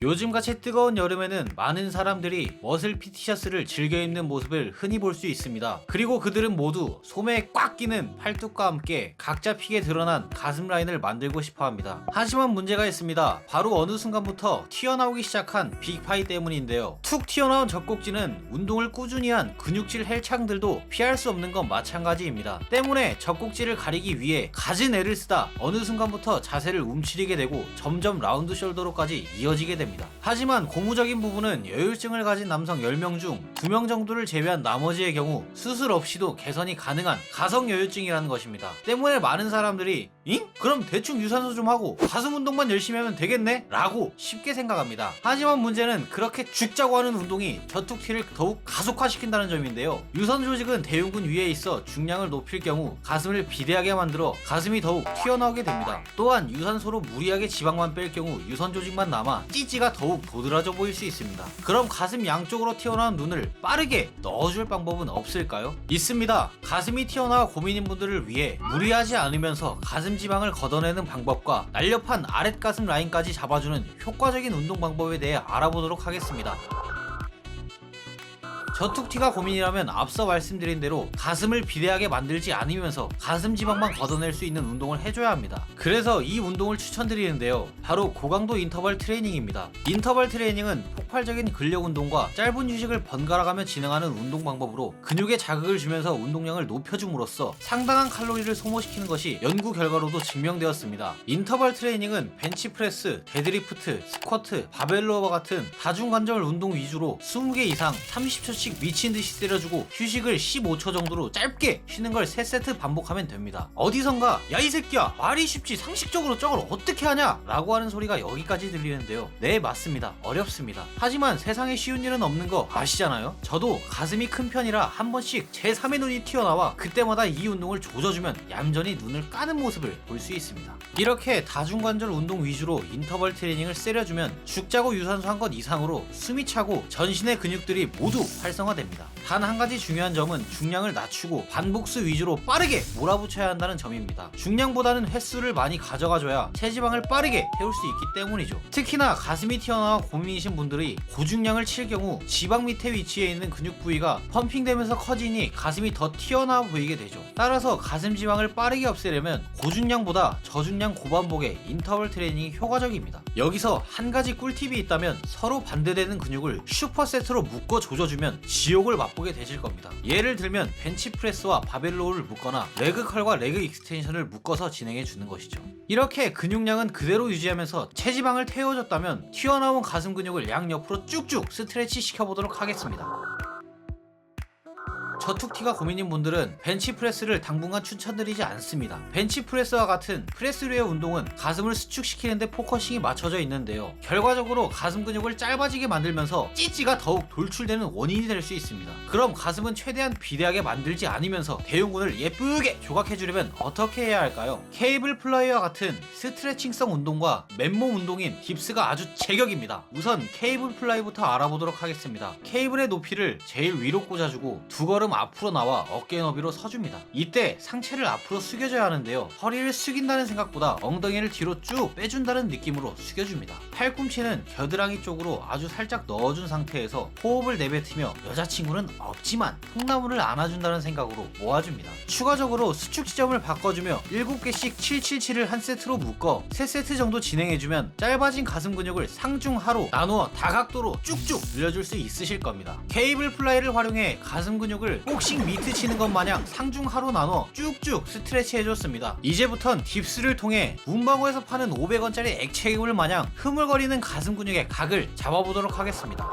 요즘같이 뜨거운 여름에는 많은 사람들이 머슬 피티셔츠를 즐겨 입는 모습을 흔히 볼 수 있습니다. 그리고 그들은 모두 소매에 꽉 끼는 팔뚝과 함께 각자 픽에 드러난 가슴 라인을 만들고 싶어 합니다. 하지만 문제가 있습니다. 바로 어느 순간부터 튀어나오기 시작한 빅파이 때문인데요. 툭 튀어나온 젖꼭지는 운동을 꾸준히 한 근육질 헬창들도 피할 수 없는 건 마찬가지입니다. 때문에 젖꼭지를 가리기 위해 갖은 애를 쓰다 어느 순간부터 자세를 움츠리게 되고 점점 라운드 숄더로까지 이어지게 됩니다. 하지만 고무적인 부분은 여유증을 가진 남성 10명 중 2명 정도를 제외한 나머지의 경우 수술 없이도 개선이 가능한 가성 여유증이라는 것입니다. 때문에 많은 사람들이 잉? 그럼 대충 유산소 좀 하고 가슴 운동만 열심히 하면 되겠네? 라고 쉽게 생각합니다. 하지만 문제는 그렇게 죽자고 하는 운동이 저툭튀를 더욱 가속화시킨다는 점인데요. 유선 조직은 대흉근 위에 있어 중량을 높일 경우 가슴을 비대하게 만들어 가슴이 더욱 튀어나오게 됩니다. 또한 유산소로 무리하게 지방만 뺄 경우 유선 조직만 남아 찌찌가 더욱 도드라져 보일 수 있습니다. 그럼 가슴 양쪽으로 튀어나온 눈을 빠르게 넣어줄 방법은 없을까요? 있습니다. 가슴이 튀어나와 고민인 분들을 위해 무리하지 않으면서 가슴 지방을 걷어내는 방법과 날렵한 아랫가슴 라인까지 잡아주는 효과적인 운동 방법에 대해 알아보도록 하겠습니다. 저툭튀가 고민이라면 앞서 말씀드린 대로 가슴을 비대하게 만들지 않으면서 가슴 지방만 걷어낼 수 있는 운동을 해줘야 합니다. 그래서 이 운동을 추천드리는데요. 바로 고강도 인터벌 트레이닝입니다. 인터벌 트레이닝은 폭발적인 근력 운동과 짧은 휴식을 번갈아가며 진행하는 운동 방법으로 근육에 자극을 주면서 운동량을 높여줌으로써 상당한 칼로리를 소모시키는 것이 연구 결과로도 증명되었습니다. 인터벌 트레이닝은 벤치프레스, 데드리프트, 스쿼트, 바벨로어와 같은 다중관절 운동 위주로 20개 이상 30초씩 미친듯이 때려주고 휴식을 15초 정도로 짧게 쉬는 걸 3세트 반복하면 됩니다. 어디선가 야 이 새끼야 말이 쉽지 상식적으로 저걸 어떻게 하냐 라고 하는 소리가 여기까지 들리는데요. 네, 맞습니다. 어렵습니다. 하지만 세상에 쉬운 일은 없는 거 아시잖아요. 저도 가슴이 큰 편이라 한 번씩 제3의 눈이 튀어나와 그때마다 이 운동을 조져주면 얌전히 눈을 까는 모습을 볼 수 있습니다. 이렇게 다중관절 운동 위주로 인터벌 트레이닝을 세려주면 죽자고 유산소 한 것 이상으로 숨이 차고 전신의 근육들이 모두 활성화됩니다. 단 한 가지 중요한 점은 중량을 낮추고 반복수 위주로 빠르게 몰아붙여야 한다는 점입니다. 중량보다는 횟수를 많이 가져가줘야 체지방을 빠르게 태울 수 있기 때문이죠. 특히나 가슴이 튀어나와 고민이신 분들이 고중량을 칠 경우 지방 밑에 위치해 있는 근육 부위가 펌핑되면서 커지니 가슴이 더 튀어나와 보이게 되죠. 따라서 가슴 지방을 빠르게 없애려면 고중량보다 저중량 고반복의 인터벌 트레이닝이 효과적입니다. 여기서 한 가지 꿀팁이 있다면 서로 반대되는 근육을 슈퍼세트로 묶어 조져주면 지옥을 맛보게 되실 겁니다. 예를 들면 벤치프레스와 바벨로우를 묶거나 레그컬과 레그 익스텐션을 묶어서 진행해 주는 것이죠. 이렇게 근육량은 그대로 유지하면서 체지방을 태워줬다면 튀어나온 가슴 근육을 양옆으로 쭉쭉 스트레치 시켜보도록 하겠습니다. 저툭튀가 고민인 분들은 벤치프레스를 당분간 추천드리지 않습니다. 벤치프레스와 같은 프레스류의 운동은 가슴을 수축시키는데 포커싱이 맞춰져 있는데요. 결과적으로 가슴 근육을 짧아지게 만들면서 찌찌가 더욱 돌출되는 원인이 될 수 있습니다. 그럼 가슴은 최대한 비대하게 만들지 않으면서 대흉근을 예쁘게 조각해주려면 어떻게 해야 할까요? 케이블 플라이와 같은 스트레칭성 운동과 맨몸 운동인 딥스가 아주 제격입니다. 우선 케이블 플라이부터 알아보도록 하겠습니다. 케이블의 높이를 제일 위로 꽂아주고 두 걸음 앞으로 나와 어깨 너비로 서줍니다. 이때 상체를 앞으로 숙여줘야 하는데요. 허리를 숙인다는 생각보다 엉덩이를 뒤로 쭉 빼준다는 느낌으로 숙여줍니다. 팔꿈치는 겨드랑이 쪽으로 아주 살짝 넣어준 상태에서 호흡을 내뱉으며 여자친구는 없지만 통나무를 안아준다는 생각으로 모아줍니다. 추가적으로 수축 지점을 바꿔주며 7개씩 777을 한 세트로 묶어 3세트 정도 진행해주면 짧아진 가슴 근육을 상중하로 나누어 다각도로 쭉쭉 늘려줄 수 있으실 겁니다. 케이블 플라이를 활용해 가슴 근육을 복싱 미트 치는 것 마냥 상중하로 나눠 쭉쭉 스트레치 해줬습니다. 이제부턴 딥스를 통해 문방구에서 파는 500원짜리 액체기물 마냥 흐물거리는 가슴 근육의 각을 잡아보도록 하겠습니다.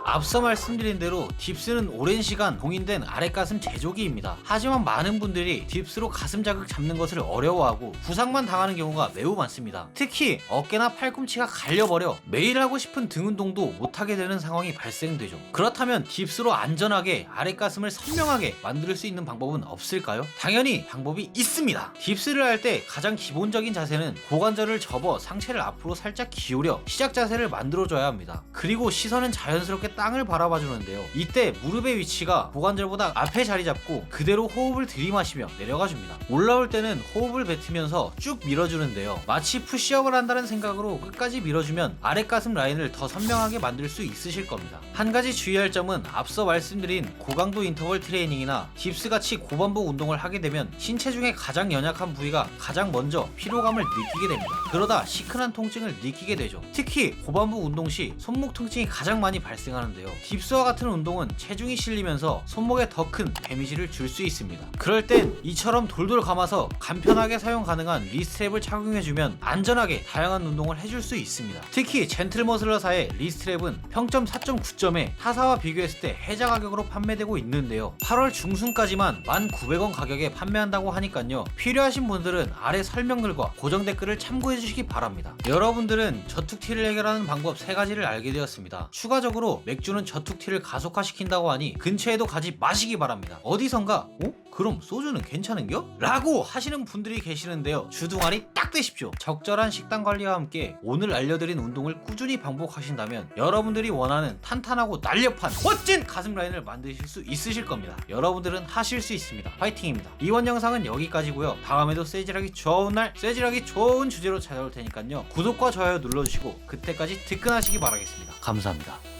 앞서 말씀드린 대로 딥스는 오랜 시간 공인된 아랫가슴 제조기입니다. 하지만 많은 분들이 딥스로 가슴 자극 잡는 것을 어려워하고 부상만 당하는 경우가 매우 많습니다. 특히 어깨나 팔꿈치가 갈려버려 매일 하고 싶은 등 운동도 못하게 되는 상황이 발생되죠. 그렇다면 딥스로 안전하게 아랫가슴을 선명하게 만들 수 있는 방법은 없을까요? 당연히 방법이 있습니다. 딥스를 할 때 가장 기본적인 자세는 고관절을 접어 상체를 앞으로 살짝 기울여 시작 자세를 만들어줘야 합니다. 그리고 시선은 자연스럽게 딱 땅을 바라봐 주는데요. 이때 무릎의 위치가 고관절보다 앞에 자리 잡고 그대로 호흡을 들이마시며 내려가 줍니다. 올라올 때는 호흡을 뱉으면서 쭉 밀어주는데요. 마치 푸시업을 한다는 생각으로 끝까지 밀어주면 아랫 가슴 라인을 더 선명하게 만들 수 있으실 겁니다. 한 가지 주의할 점은 앞서 말씀드린 고강도 인터벌 트레이닝이나 딥스같이 고반복 운동을 하게 되면 신체 중에 가장 연약한 부위가 가장 먼저 피로감을 느끼게 됩니다. 그러다 시큰한 통증을 느끼게 되죠. 특히 고반복 운동 시 손목 통증이 가장 많이 발생하는데요. 딥스와 같은 운동은 체중이 실리면서 손목에 더 큰 데미지를 줄 수 있습니다. 그럴 땐 이처럼 돌돌 감아서 간편하게 사용 가능한 리스트랩을 착용해주면 안전하게 다양한 운동을 해줄 수 있습니다. 특히 젠틀머슬러사의 리스트랩은 평점 4.9점에 타사와 비교했을 때 해자 가격으로 판매되고 있는데요. 8월 중순까지만 1,900원 가격에 판매한다고 하니깐요. 필요하신 분들은 아래 설명글과 고정 댓글을 참고해 주시기 바랍니다. 여러분들은 저툭티를 해결하는 방법 3가지를 알게 되었습니다. 추가적으로 맥주는 저툭티를 가속화시킨다고 하니 근처에도 가지 마시기 바랍니다. 어디선가 그럼 소주는 괜찮은겨? 라고 하시는 분들이 계시는데요. 주둥아리 딱 되십시오. 적절한 식단 관리와 함께 오늘 알려드린 운동을 꾸준히 반복하신다면 여러분들이 원하는 탄탄하고 날렵한 멋진 가슴 라인을 만드실 수 있으실 겁니다. 여러분들은 하실 수 있습니다. 화이팅입니다. 이번 영상은 여기까지고요. 다음에도 쇠질하기 좋은 날, 쇠질하기 좋은 주제로 찾아올 테니까요. 구독과 좋아요 눌러주시고 그때까지 득근하시기 바라겠습니다. 감사합니다.